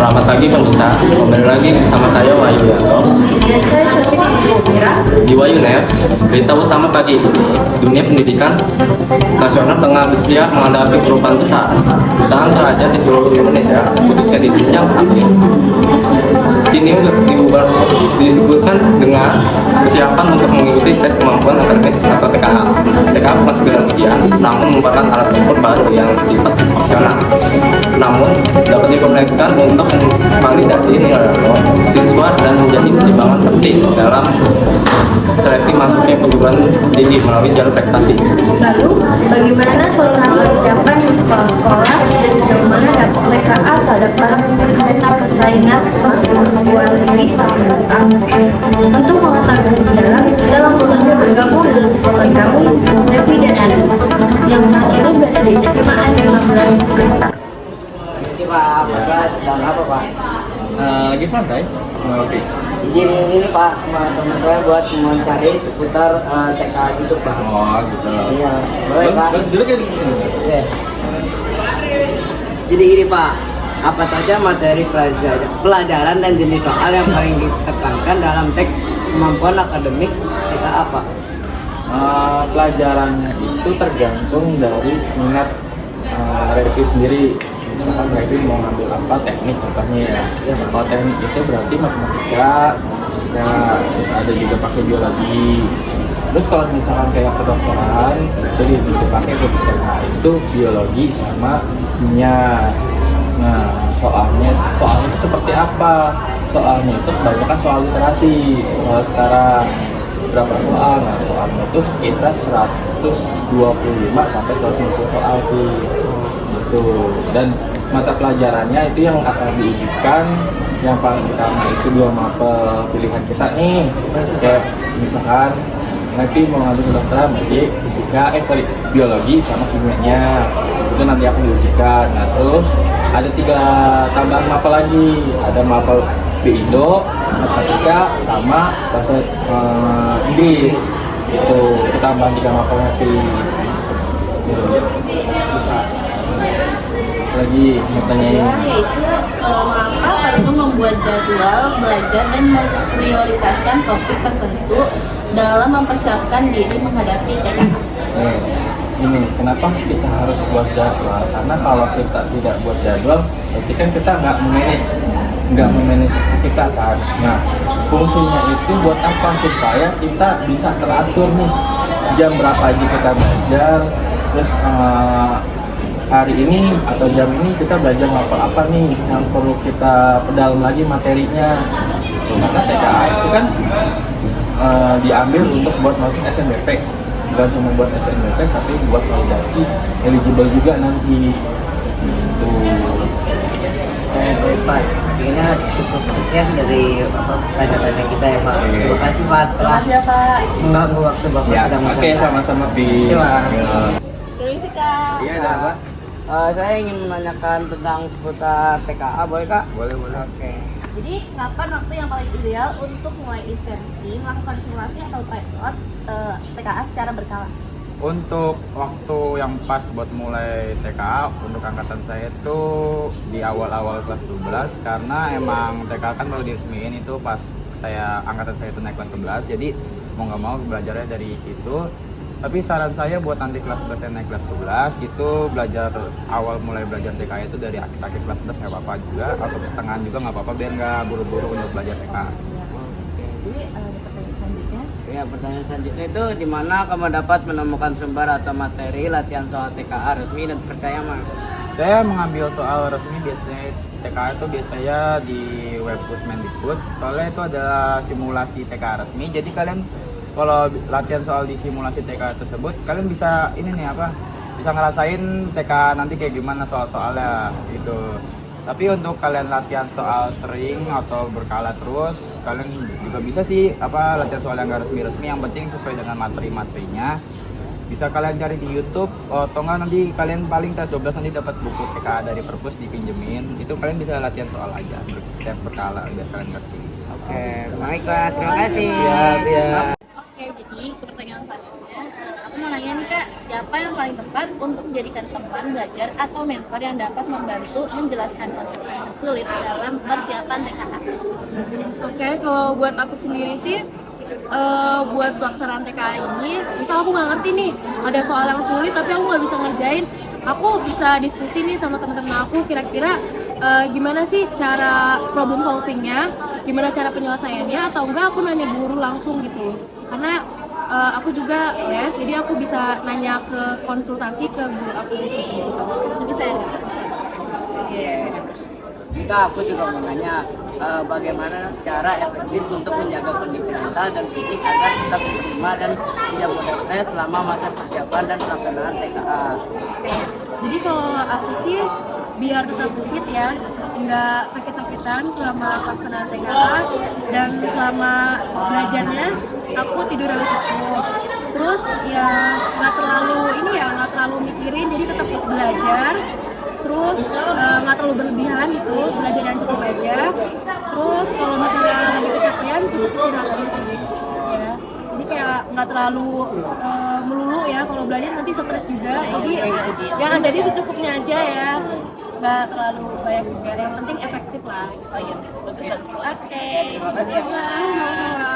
Selamat pagi pemirsa, kembali lagi bersama saya Wahyu Yanto Dan saya Syafina Mira. di Wahyu News. Berita utama pagi ini, dunia pendidikan nasional tengah bersiap menghadapi perubahan besar. Jutaan pelajar di seluruh Indonesia, khususnya di jenjang akhir, ini disebutkan dengan persiapan untuk mengikuti tes kemampuan akademik atau TKA. TKA bukan sekedar ujian, namun merupakan alat ukur baru yang bersifat opsional. Namun dapat dikomunikasikan untuk validasi nilai rapor siswa dan menjadi pertimbangan penting dalam seleksi masuknya perguruan tinggi melalui jalur prestasi. Lalu, bagaimana saluran persiapan di sekolah-sekolah dan sejauh mana dampak TKA terhadap para peserta persaingan perguruan tinggi tahun mendatang? Untuk mengetahui lebih dalam, kita langsung saja bergabung dengan reporter kami, Devi dan Ani, yang saat ini berada di SMA N15 Jakarta. Pak, Bagas, sedang apa Pak? Lagi santai. Oke. Izin ini Pak, sama teman saya buat mencari seputar TK gitu Pak. Oh gitu. Iya, boleh Pak? Dulu kan di sini. Oke. Jadi gini Pak, apa saja materi pelajaran dan jenis soal yang paling ditekankan dalam teks kemampuan akademik TKA Pak? Pelajarannya itu tergantung dari minat Revi sendiri. Misalkan Revi mau ngambil apa, teknik contohnya ya. Kalau teknik itu berarti matematika, sama fisika, terus ada juga pakai biologi. Terus kalau misalkan kayak kedokteran, itu dipakai ketika itu biologi sama kimia. Nah, soalnya itu seperti apa? Soalnya itu kebanyakan soal literasi. Soal sekarang berapa soal? Nah, soalnya itu sekitar 125 sampai 150 soal gitu. Dan mata pelajarannya itu yang akan diujikan yang paling utama itu 2 mapel pilihan kita nih. Kayak misalkan nanti mau ngambil kedokteran, jadi fisika, biologi sama kimianya itu nanti akan diujikan. Nah terus ada 3 tambahan mapel lagi, ada mapel Indo, matematika sama bahasa Inggris. Itu tambahan 3 mapel nanti. Lagi mau tanyain. Yaitu maka perlu membuat jadwal belajar dan memprioritaskan topik tertentu dalam mempersiapkan diri menghadapi TKA. Ini kenapa kita harus buat jadwal? Karena kalau kita tidak buat jadwal, berarti kan kita nggak memanage kita kan. Nah, fungsinya itu buat apa? Supaya kita bisa teratur nih jam berapa aja kita belajar, terus hari ini atau jam ini kita belajar apa nih yang perlu kita perdalam lagi materinya. Maka TKA itu kan diambil untuk buat masuk SNBP, bukan cuma buat SNBP tapi buat validasi eligible juga nanti. Gitu. Baik Pak, kayaknya cukup sekian dari tanya-tanya kita ya Pak. Terima kasih Pak Terima kasih ya Pak. mengganggu waktu Bapak Ya, sedang oke, sama-sama Pi. Silakan. Permisi Kak. Iya, ada apa? Saya ingin menanyakan tentang seputar TKA, boleh Kak? Boleh. Oke. Jadi kapan waktu yang paling ideal untuk mulai intensi melakukan simulasi atau tryout TKA secara berkala? Untuk waktu yang pas buat mulai TKA untuk angkatan saya itu di awal-awal kelas 12 karena emang TKA kan baru diresmiin itu pas angkatan saya itu naik kelas 11, jadi mau nggak mau belajarnya dari situ. Tapi saran saya buat nanti kelas 11 yang naik kelas 12 itu mulai belajar TKA itu dari akhir kelas 11 nggak apa-apa juga, atau pertengahan juga nggak apa-apa biar nggak buru-buru untuk belajar TKA. Jadi ada pertanyaan selanjutnya. Ya, pertanyaan selanjutnya itu di mana kamu dapat menemukan sumber atau materi latihan soal TKA resmi dan percaya Mas? Saya mengambil soal resmi biasanya TKA itu biasanya di web Pusmendikbud. Soalnya itu adalah simulasi TKA resmi. Jadi kalian kalau latihan soal di simulasi TKA tersebut, kalian bisa bisa ngerasain TKA nanti kayak gimana soal-soalnya gitu. Tapi untuk kalian latihan soal sering atau berkala terus, kalian juga bisa sih latihan soal yang nggak resmi-resmi, yang penting sesuai dengan materi-materinya. Bisa kalian cari di YouTube, atau enggak nanti kalian paling tes 12 nanti dapat buku TKA dari Perpus dipinjemin. Itu kalian bisa latihan soal aja untuk setiap berkala biar kalian ngerti. Oke, baik Mas, terima kasih. Iya. Oke, jadi ke pertanyaan selanjutnya, aku mau nanya nih Kak, siapa yang paling tepat untuk menjadikan teman belajar atau mentor yang dapat membantu menjelaskan konsep yang sulit dalam persiapan TKA? Oke, kalau buat aku sendiri sih, buat pelaksanaan TKA ini, misal aku nggak ngerti nih, ada soal yang sulit tapi aku nggak bisa ngerjain, aku bisa diskusi nih sama teman-teman aku, kira-kira gimana sih cara problem solvingnya, gimana cara penyelesaiannya, atau enggak aku nanya guru langsung gitu. Karena aku juga les, jadi aku bisa nanya ke konsultasi ke guru aku gitu. Bisa ya? Bisa. Kita aku juga mau nanya bagaimana cara efektif untuk menjaga kondisi mental dan fisik agar tetap prima dan tidak mudah stres selama masa persiapan dan pelaksanaan TKA. Jadi kalau aku sih biar tetap fit ya, nggak sakit-sakitan selama pelaksanaan TKA, dan selama belajarnya aku tidur yang cukup. Terus ya nggak terlalu mikirin, jadi tetap belajar. Terus nggak terlalu berlebihan gitu, belajar yang cukup aja. Terus kalau misalnya lagi kecapean, cukup istirahat aja sih. Ya. Jadi kayak nggak terlalu melulu ya, kalau belajar nanti stres juga. Jadi jadi secukupnya aja ya, nggak terlalu banyak juga. Yang penting efektif lah. Oh iya, bagus. Oke. Terima kasih ya. Sama-sama.